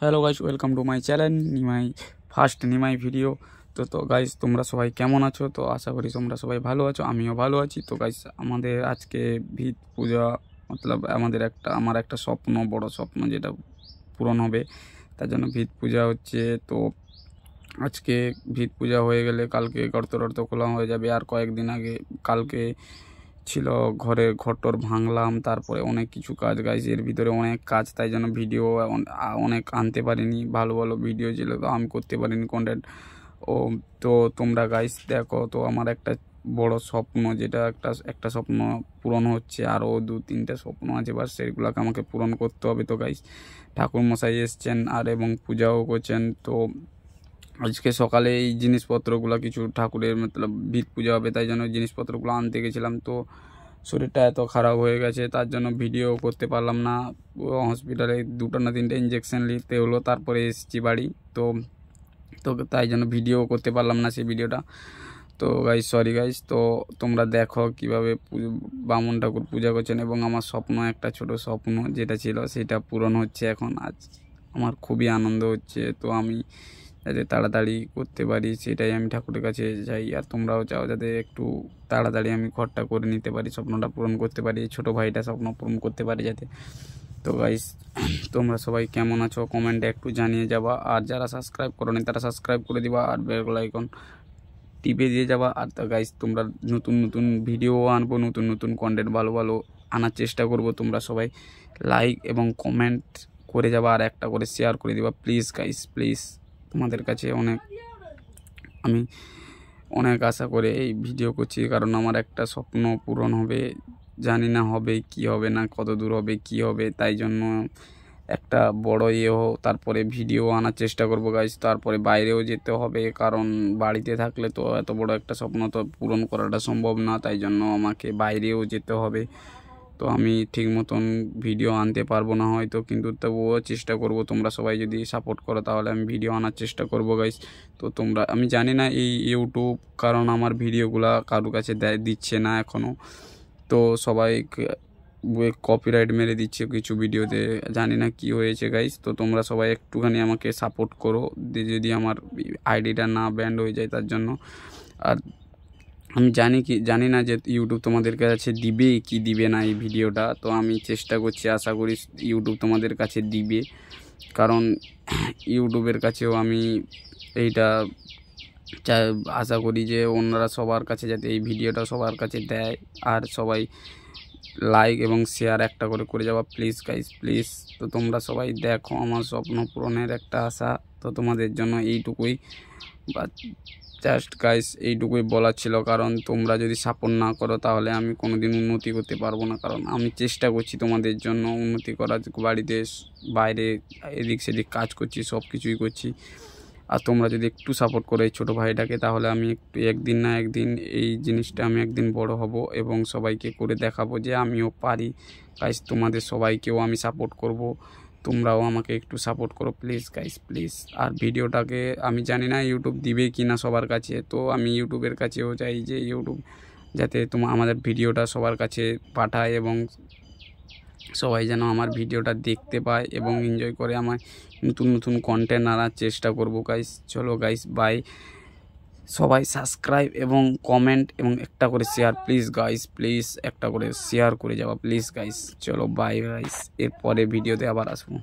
Hello guys, welcome to my channel Nimai first Nimai video. তো guys, তোমরা সবাই কেমন আছো? তো আশা করি তোমরা সবাই ভালো আছো, আমিও ভালো আছি। তো গাইস, আমাদের আজকে ভিত পূজা মতলব আমার একটা স্বপ্ন, বড় স্বপ্ন যেটা পূরণ হবে, তার জন্য ভিত পূজা হচ্ছে। তো আজকে ভিত পূজা হয়ে গেলে কালকে গর্ত খোলা হয়ে যাবে। আর কয়েকদিন আগে কালকে ছিল ঘরটর ভাঙলাম, তারপরে অনেক কিছু কাজ গাইছে, এর ভিতরে অনেক কাজ, তাই জন্য ভিডিও অনেক আনতে পারিনি। ভালো ভালো ভিডিও ছিল তো আমি করতে পারিনি কন্টেন্ট। তো তোমরা গাইস দেখো, তো আমার একটা বড় স্বপ্ন, যেটা একটা স্বপ্ন পূরণ হচ্ছে, আরও 2-3টা স্বপ্ন আছে, বাস সেগুলোকে আমাকে পূরণ করতে হবে। তো গাইস, ঠাকুর মশাই এসছেন আর এবং পূজাও করছেন। তো আজকে সকালে এই জিনিসপত্রগুলো কিছু ঠাকুরের মতলব ভিত পূজা হবে, তাই জন্য জিনিসপত্রগুলো আনতে গেছিলাম। তো শরীরটা এত খারাপ হয়ে গেছে, তার জন্য ভিডিও করতে পারলাম না। হসপিটালে 2টা না 3টে ইঞ্জেকশন নিতে হলো, তারপরে এসেছি বাড়ি। তো তো তাই জন্য ভিডিও করতে পারলাম না সেই ভিডিওটা। তো গাইস, সরি গাইস। তো তোমরা দেখো কিভাবে বামুন ঠাকুর পূজা করছেন, এবং আমার স্বপ্ন, একটা ছোট স্বপ্ন যেটা ছিল সেটা পূরণ হচ্ছে এখন। আজ আমার খুবই আনন্দ হচ্ছে। তো আমি যাতে তাড়াতাড়ি করতে পারি সেটাই আমি ঠাকুরের কাছে চাই, আর তোমরাও চাও যাতে একটু তাড়াতাড়ি আমি ঘরটা করে নিতে পারি, স্বপ্নটা পূরণ করতে পারি, ছোটো ভাইটা স্বপ্ন পূরণ করতে পারি যাতে। তো গাইস, তোমরা সবাই কেমন আছো কমেন্টে একটু জানিয়ে যাবা, আর যারা সাবস্ক্রাইব করোনি তারা সাবস্ক্রাইব করে দিবা, আর বেল আইকন টিপে দিয়ে যাবা। আর তো গাইস, তোমরা নতুন নতুন ভিডিও আনবো, নতুন নতুন কন্টেন্ট ভালো ভালো আনার চেষ্টা করব। তোমরা সবাই লাইক এবং কমেন্ট করে যাবা, আর একটা করে শেয়ার করে দিবা প্লিজ গাইস, প্লিজ। তোমাদের কাছে আমি অনেক আশা করে এই ভিডিও করছি, কারণ আমার একটা স্বপ্ন পূরণ হবে। জানি না হবে কি হবে না, কত দূর হবে কি হবে, তাই জন্য একটা বড় তারপরে ভিডিও আনার চেষ্টা করব গাইস। তারপরে বাইরেও যেতে হবে, কারণ বাড়িতে থাকলে তো এত বড় একটা স্বপ্ন তো পূরণ করাটা সম্ভব না, তাই জন্য আমাকে বাইরেও যেতে হবে। তো আমি ঠিক মতন ভিডিও আনতে পারবো না হয়তো, কিন্তু তবুও চেষ্টা করব। তোমরা সবাই যদি সাপোর্ট করো তাহলে আমি ভিডিও আনার চেষ্টা করব গাইস। তো আমি জানি না এই ইউটিউব, কারণ আমার ভিডিওগুলা কারোর কাছে দিচ্ছে না এখনও। তো সবাই কপিরাইট মেরে দিচ্ছে কিছু ভিডিওতে, জানি না কি হয়েছে গাইস। তো তোমরা সবাই একটুখানি আমাকে সাপোর্ট করো, যদি আমার আইডিটা না ব্যান্ড হয়ে যায় তার জন্য। আর আমি জানি না যে ইউটিউব তোমাদের কাছে দিবে কি দিবে না এই ভিডিওটা। তো আমি চেষ্টা করছি, আশা করি ইউটিউব তোমাদের কাছে দিবে, কারণ ইউটিউবের কাছেও আমি এইটা আশা করি যে অন্যরা সবার কাছে যাতে এই ভিডিওটা সবার কাছে দেয়, আর সবাই লাইক এবং শেয়ার একটা করে যাওয়া প্লিজ গাইস, প্লিজ। তো তোমরা সবাই দেখো, আমার স্বপ্ন পূরণের একটা আশা। তো তোমাদের জন্য এইটুকুই, বা জাস্ট গাইস এইটুকুই বলার ছিল, কারণ তোমরা যদি সাপোর্ট না করো তাহলে আমি কোনোদিন উন্নতি করতে পারবো না। কারণ আমি চেষ্টা করছি তোমাদের জন্য উন্নতি করার, বাড়িতে বাইরে এদিক সেদিক কাজ করছি, সব কিছুই করছি। আর তোমরা যদি একটু সাপোর্ট করো এই ছোটো ভাইটাকে, তাহলে আমি একদিন না একদিন এই জিনিসটা আমি একদিন বড় হব, এবং সবাইকে করে দেখাবো যে আমিও পারি। গাইস, তোমাদের সবাইকেও আমি সাপোর্ট করব, তোমরাও আমাকে একটু সাপোর্ট করো প্লিজ গাইস, প্লিজ। আর ভিডিওটাকে আমি জানি না ইউটিউব দিবে কি না সবার কাছে, তো আমি ইউটিউবের কাছেও চাই যে ইউটিউব যাতে আমাদের ভিডিওটা সবার কাছে পাঠায়, এবং সবাই যেন আমার ভিডিওটা দেখতে পায় এবং এনজয় করে। আমার নতুন নতুন কন্টেন্ট আনার চেষ্টা করব গাইস। চলো গাইস, বাই। সবাই সাবস্ক্রাইব এবং কমেন্ট এবং একটা করে শেয়ার প্লিজ গাইস, প্লিজ একটা করে শেয়ার করে যাওয়া প্লিজ গাইস। চলো বাই গাইস, এরপরে ভিডিওতে আবার আসবো।